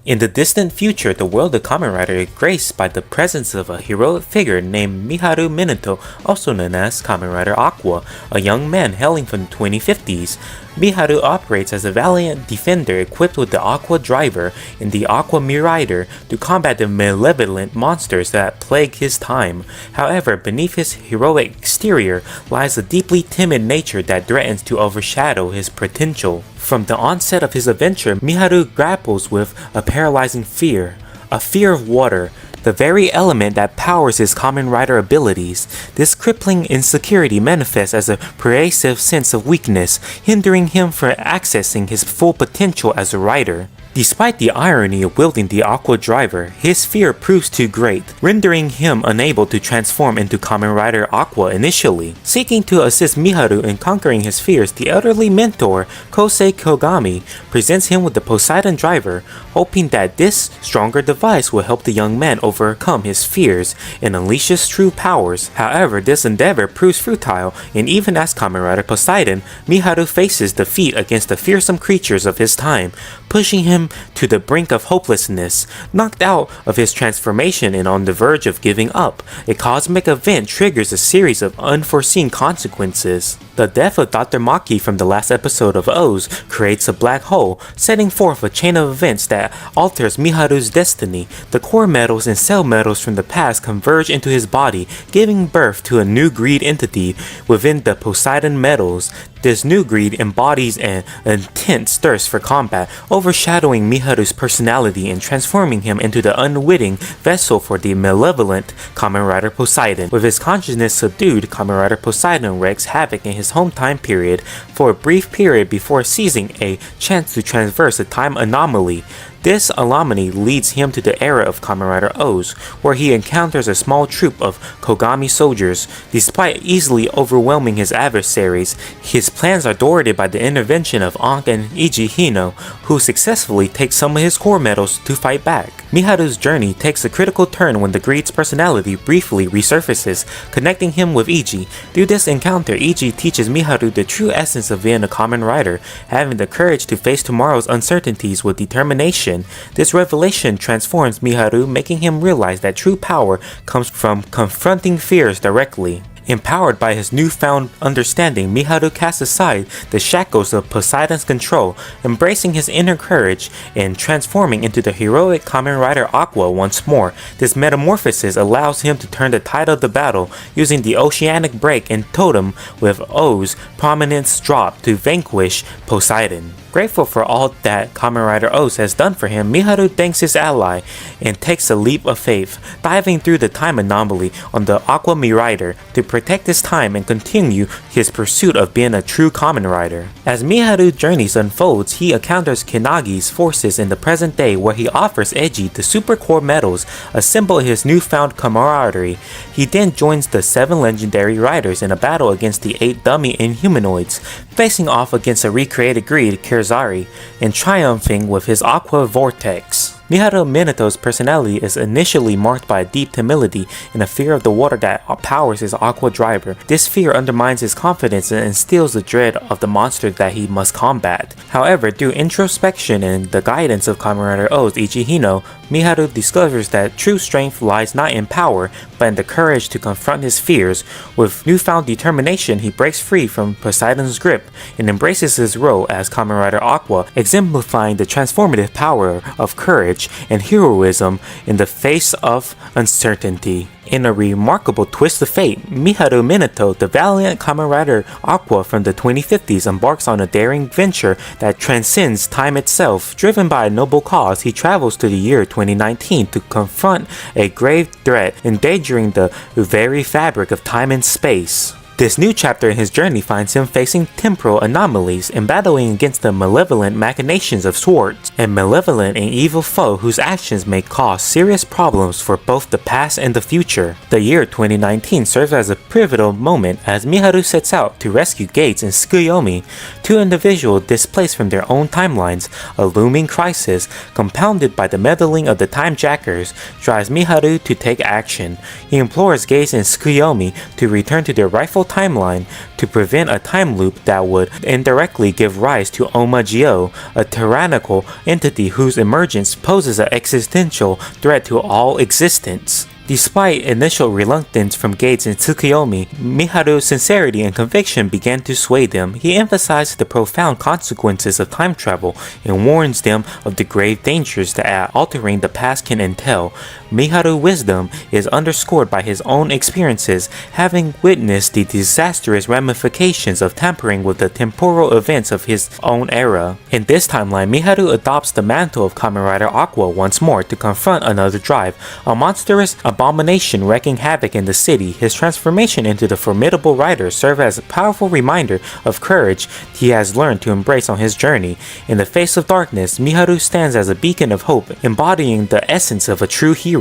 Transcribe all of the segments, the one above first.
In the distant future, the world of Kamen Rider is graced by the presence of a heroic figure named Miharu Minato, also known as Kamen Rider Aqua, a young man hailing from the 2050s. Miharu operates as a valiant defender equipped with the Aqua Driver and the Aqua Rider to combat the malevolent monsters that plague his time. However, beneath his heroic exterior lies a deeply timid nature that threatens to overshadow his potential. From the onset of his adventure, Miharu grapples with a paralyzing fear, a fear of water, the very element that powers his Kamen Rider abilities. This crippling insecurity manifests as a pervasive sense of weakness, hindering him from accessing his full potential as a rider. Despite the irony of wielding the Aqua Driver, his fear proves too great, rendering him unable to transform into Kamen Rider Aqua initially. Seeking to assist Miharu in conquering his fears, the elderly mentor, Kosei Kogami, presents him with the Poseidon Driver, hoping that this stronger device will help the young man overcome his fears and unleash his true powers. However, this endeavor proves futile, and even as Kamen Rider Poseidon, Miharu faces defeat against the fearsome creatures of his time, pushing him to the brink of hopelessness. Knocked out of his transformation and on the verge of giving up, a cosmic event triggers a series of unforeseen consequences. The death of Dr. Maki from the last episode of O's creates a black hole, setting forth a chain of events that alters Miharu's destiny. The core metals and cell metals from the past converge into his body, giving birth to a new greed entity within the Poseidon metals. This new greed embodies an intense thirst for combat, overshadowing Miharu's personality and transforming him into the unwitting vessel for the malevolent Kamen Rider Poseidon. With his consciousness subdued, Kamen Rider Poseidon wreaks havoc in his home time period for a brief period before seizing a chance to traverse a time anomaly. This anomaly leads him to the era of Kamen Rider O's, where he encounters a small troop of Kogami soldiers. Despite easily overwhelming his adversaries, his plans are thwarted by the intervention of Ankh and Iji Hino, who successfully take some of his core metals to fight back. Miharu's journey takes a critical turn when the greed's personality briefly resurfaces, connecting him with Iji. Through this encounter, Iji teaches Miharu the true essence of being a Kamen Rider, having the courage to face tomorrow's uncertainties with determination. This revelation transforms Miharu, making him realize that true power comes from confronting fears directly. Empowered by his newfound understanding, Miharu casts aside the shackles of Poseidon's control, embracing his inner courage and transforming into the heroic Kamen Rider Aqua once more. This metamorphosis allows him to turn the tide of the battle, using the oceanic break and totem with O's prominence dropped to vanquish Poseidon. Grateful for all that Kamen Rider O's has done for him, Miharu thanks his ally and takes a leap of faith, diving through the time anomaly on the Aqua Rider to protect his time and continue his pursuit of being a true Kamen Rider. As Miharu's journeys unfolds, he encounters Kinagi's forces in the present day, where he offers Eiji the super core metals, a symbol of his newfound camaraderie. He then joins the 7 legendary riders in a battle against the 8 dummy Inhumanoids, facing off against a recreated greed Kirzari, and triumphing with his Aqua Vortex. Miharu Minato's personality is initially marked by a deep humility and a fear of the water that powers his Aqua Driver. This fear undermines his confidence and instills the dread of the monster that he must combat. However, through introspection and the guidance of Kamen Rider O's Iji Hino, Miharu discovers that true strength lies not in power, but in the courage to confront his fears. With newfound determination, he breaks free from Poseidon's grip and embraces his role as Kamen Rider Aqua, exemplifying the transformative power of courage and heroism in the face of uncertainty. In a remarkable twist of fate, Miharu Minato, the valiant Kamen Rider Aqua from the 2050s, embarks on a daring venture that transcends time itself. Driven by a noble cause, he travels to the year 2019 to confront a grave threat, endangering the very fabric of time and space. This new chapter in his journey finds him facing temporal anomalies and battling against the malevolent machinations of Swords, a malevolent and evil foe whose actions may cause serious problems for both the past and the future. The year 2019 serves as a pivotal moment as Miharu sets out to rescue Gates and Tsukuyomi, 2 individuals displaced from their own timelines. A looming crisis, compounded by the meddling of the Time Jackers, drives Miharu to take action. He implores Gates and Tsukuyomi to return to their rightful timeline to prevent a time loop that would indirectly give rise to Oma-Gyo, a tyrannical entity whose emergence poses an existential threat to all existence. Despite initial reluctance from Gates and Tsukuyomi, Miharu's sincerity and conviction began to sway them. He emphasized the profound consequences of time travel and warns them of the grave dangers that altering the past can entail. Miharu's wisdom is underscored by his own experiences, having witnessed the disastrous ramifications of tampering with the temporal events of his own era. In this timeline, Miharu adopts the mantle of Kamen Rider Aqua once more to confront another drive, a monstrous abomination wreaking havoc in the city. His transformation into the formidable rider serves as a powerful reminder of courage he has learned to embrace on his journey. In the face of darkness, Miharu stands as a beacon of hope, embodying the essence of a true hero.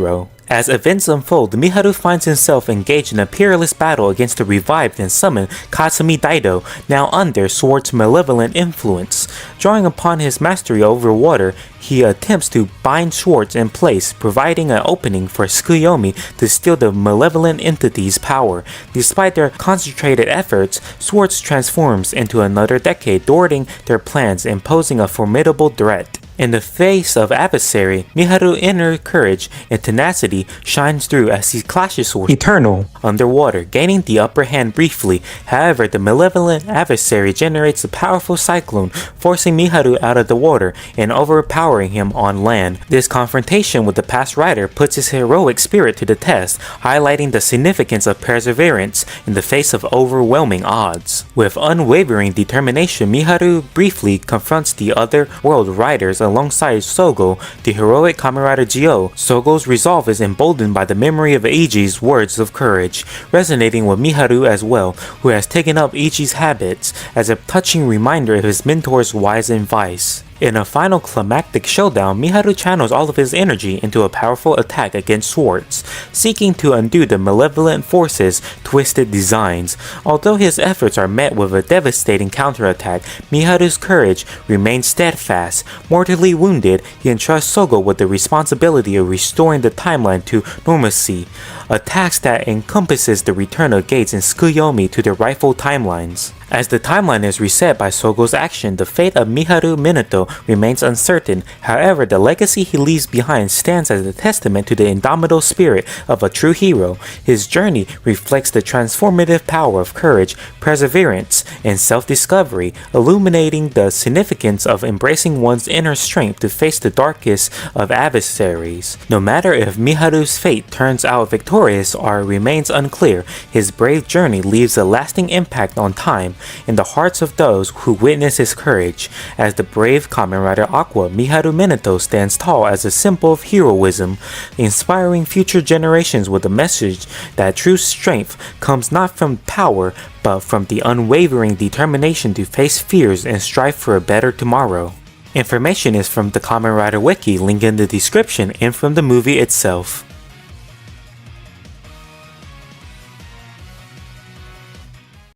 As events unfold, Miharu finds himself engaged in a peerless battle against the revived and summoned Kasumi Daido, now under Sword's malevolent influence. Drawing upon his mastery over water, he attempts to bind Schwartz in place, providing an opening for Tsukuyomi to steal the malevolent entity's power. Despite their concentrated efforts, Schwartz transforms into another decade, thwarting their plans and posing a formidable threat. In the face of adversary, Miharu's inner courage and tenacity shines through as he clashes with Eternal underwater, gaining the upper hand briefly. However, the malevolent adversary generates a powerful cyclone, forcing Miharu out of the water and overpowering him on land. This confrontation with the past rider puts his heroic spirit to the test, highlighting the significance of perseverance in the face of overwhelming odds. With unwavering determination, Miharu briefly confronts the other world riders alongside Sogo, the heroic Kamen Rider Gyo. Sogo's resolve is emboldened by the memory of Eiji's words of courage, resonating with Miharu as well, who has taken up Eiji's habits as a touching reminder of his mentor's wise advice. In a final climactic showdown, Miharu channels all of his energy into a powerful attack against Schwartz, seeking to undo the malevolent force's twisted designs. Although his efforts are met with a devastating counterattack, Miharu's courage remains steadfast. Mortally wounded, he entrusts Sogo with the responsibility of restoring the timeline to normalcy, a task that encompasses the return of Gates and Tsukuyomi to their rightful timelines. As the timeline is reset by Sogo's action, the fate of Miharu Minato remains uncertain. However, the legacy he leaves behind stands as a testament to the indomitable spirit of a true hero. His journey reflects the transformative power of courage, perseverance, and self-discovery, illuminating the significance of embracing one's inner strength to face the darkest of adversaries. No matter if Miharu's fate turns out victorious or remains unclear, his brave journey leaves a lasting impact on time in the hearts of those who witness his courage. As the brave Kamen Rider Aqua, Miharu Minato stands tall as a symbol of heroism, inspiring future generations with the message that true strength comes not from power, but from the unwavering determination to face fears and strive for a better tomorrow. Information is from the Kamen Rider Wiki, link in the description, and from the movie itself.